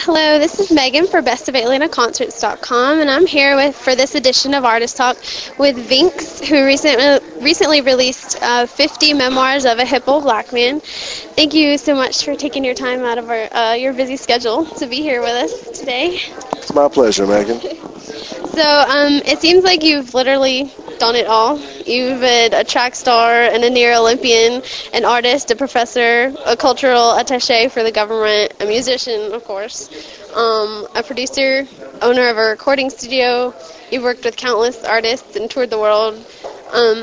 Hello, this is Megan for BestOfAtlantaConcerts.com, and I'm here for this edition of Artist Talk with Vinx, who recently released 50 memoirs of a hippo black man. Thank you so much for taking your time out of your busy schedule to be here with us today. It's my pleasure, Megan. So it seems like you've literally done it all. You've been a track star and a near Olympian, an artist, a professor, a cultural attaché for the government, a musician, of course, a producer, owner of a recording studio. You've worked with countless artists and toured the world.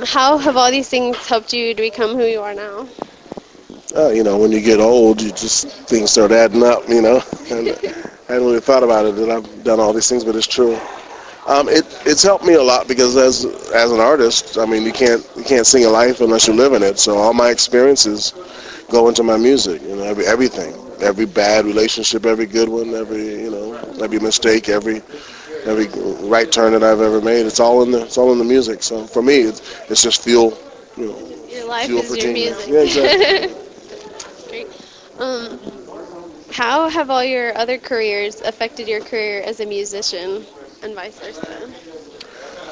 How have all these things helped you to become who you are now? When you get old, things start adding up, And I hadn't really thought about it that I've done all these things, but it's true. It's helped me a lot because as an artist, you can't sing a life unless you live in it. So all my experiences go into my music. Everything, every bad relationship, every good one, every mistake, every right turn that I've ever made. It's all in the music. So for me, it's just fuel. Your life fuel is for your genius. music. Yeah, exactly. Great. How have all your other careers affected your career as a musician, and vice versa?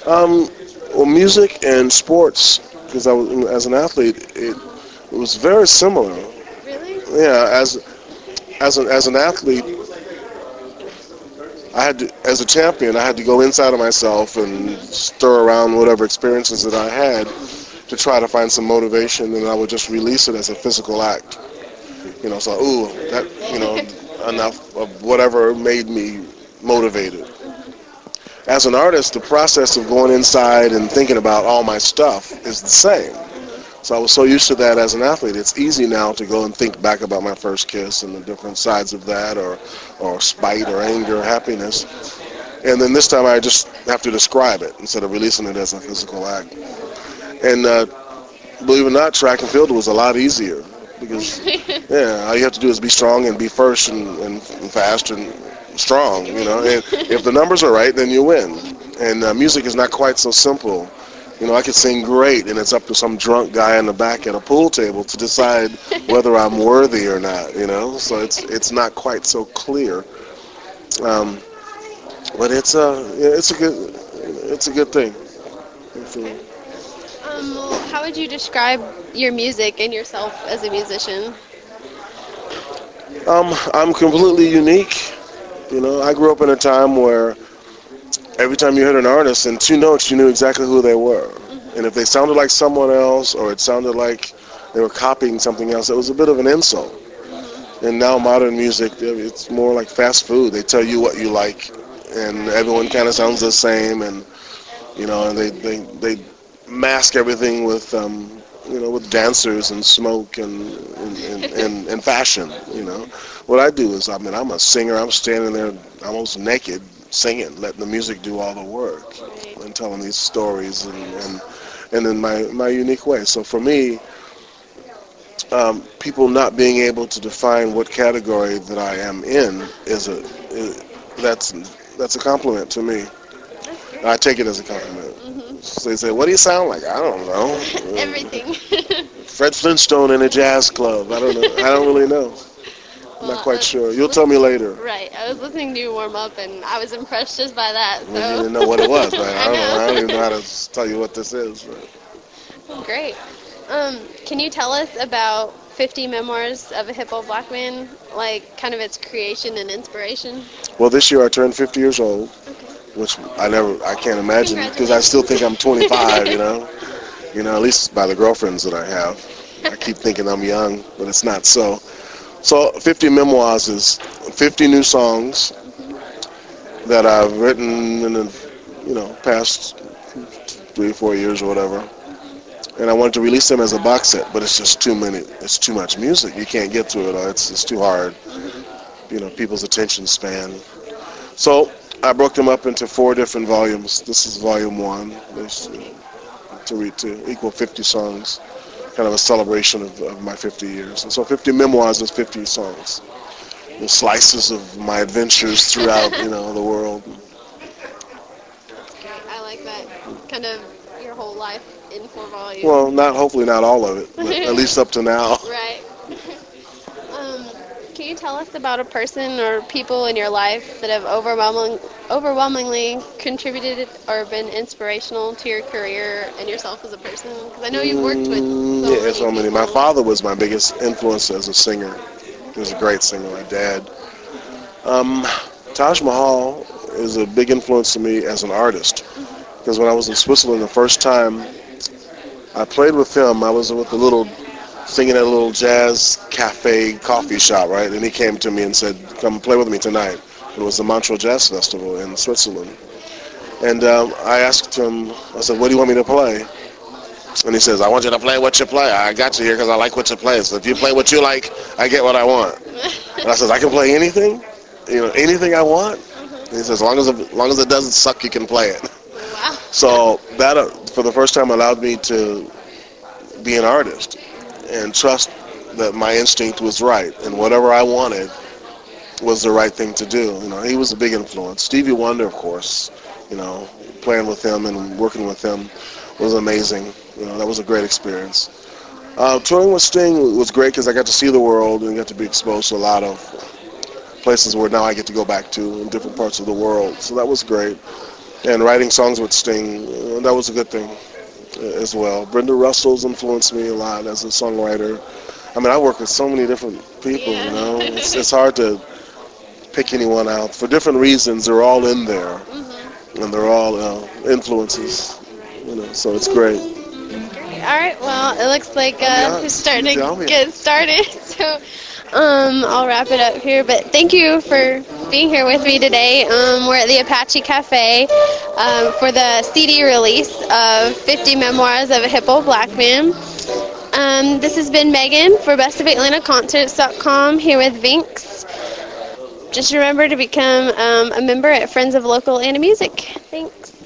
Well, music and sports, because as an athlete, it was very similar. Really? Yeah, as an athlete, as a champion, I had to go inside of myself and stir around whatever experiences that I had to try to find some motivation, and I would just release it as a physical act. Enough of whatever made me motivated. As an artist, the process of going inside and thinking about all my stuff is the same. So I was so used to that as an athlete. It's easy now to go and think back about my first kiss and the different sides of that, or spite or anger or happiness. And then this time I just have to describe it instead of releasing it as a physical act. And believe it or not, track and field was a lot easier because, all you have to do is be strong and be first and fast and strong, And if the numbers are right, then you win. And music is not quite so simple. I could sing great, and it's up to some drunk guy in the back at a pool table to decide whether I'm worthy or not, So it's not quite so clear. But it's a good thing. Well, how would you describe your music and yourself as a musician? I'm completely unique. I grew up in a time where every time you heard an artist in two notes, you knew exactly who they were. And if they sounded like someone else or it sounded like they were copying something else, it was a bit of an insult. And now modern music, it's more like fast food. They tell you what you like, and everyone kind of sounds the same, and and they mask everything with with dancers and smoke and fashion. What I do is, I'm a singer. I'm standing there almost naked, singing, letting the music do all the work, and telling these stories and in my unique way. So for me, people not being able to define what category that I am in that's a compliment to me. I take it as a compliment. So they say, "What do you sound like?" I don't know. Everything. Fred Flintstone in a jazz club. I don't know. I don't really know. I'm not quite sure. You'll tell me later. Right. I was listening to you warm up, and I was impressed just by that. So. You didn't know what it was, right? I don't even know how to tell you what this is. But. Great. Can you tell us about 50 Memoirs of a Hippo Black Man, like kind of its creation and inspiration? Well, this year I turned 50 years old, which I can't imagine because I still think I'm 25. At least by the girlfriends that I have. I keep thinking I'm young, but it's not so. So 50 Memoirs is 50 new songs that I've written in the past 3 or 4 years or whatever. And I wanted to release them as a box set, but it's just too many. It's too much music. You can't get through it all. It's too hard. People's attention span. So I broke them up into 4 different volumes. This is volume 1. There's to equal 50 songs. Kind of a celebration of my 50 years. And so 50 Memoirs is 50 songs. Slices of my adventures throughout, the world. I like that. Kind of your whole life in 4 volumes. Well, hopefully not all of it, but at least up to now. Right. Can you tell tell us about a person or people in your life that have overwhelmingly contributed or been inspirational to your career and yourself as a person? Because I know you've worked with so Yeah, many so many. My people. father was my biggest influence as a singer. He was a great singer. My dad. Um, Taj Mahal is a big influence to me as an artist because when I was in Switzerland the first time I played with him, I was with a little singing at a little jazz cafe coffee shop, right? And he came to me and said, "Come play with me tonight." It was the Montreux Jazz Festival in Switzerland. And I asked him, I said, "What do you want me to play?" And he says, "I want you to play what you play. I got you here because I like what you play. So if you play what you like, I get what I want." And I said, "I can play anything, anything I want." And he says, "As long as it doesn't suck, you can play it." Wow. So that, for the first time, allowed me to be an artist and trust that my instinct was right and whatever I wanted was the right thing to do. He was a big influence. Stevie Wonder, of course, playing with him and working with him was amazing. That was a great experience. Touring with Sting was great because I got to see the world and got to be exposed to a lot of places where now I get to go back to in different parts of the world. So that was great. And writing songs with Sting, that was a good thing as well. Brenda Russell's influenced me a lot as a songwriter. I mean, I work with so many different people, Yeah. It's hard to pick anyone out. For different reasons, they're all in there, and they're all influences, so it's great. All right. Well, it looks like we're starting Tell to me. get started. So, I'll wrap it up here. But thank you for being here with me today. We're at the Apache Cafe for the CD release of 50 Memoirs of a Hippo Black Man. This has been Megan for BestOfAtlantaConcerts.com here with Vinx. Just remember to become a member at Friends of Local Atlanta Music. Thanks.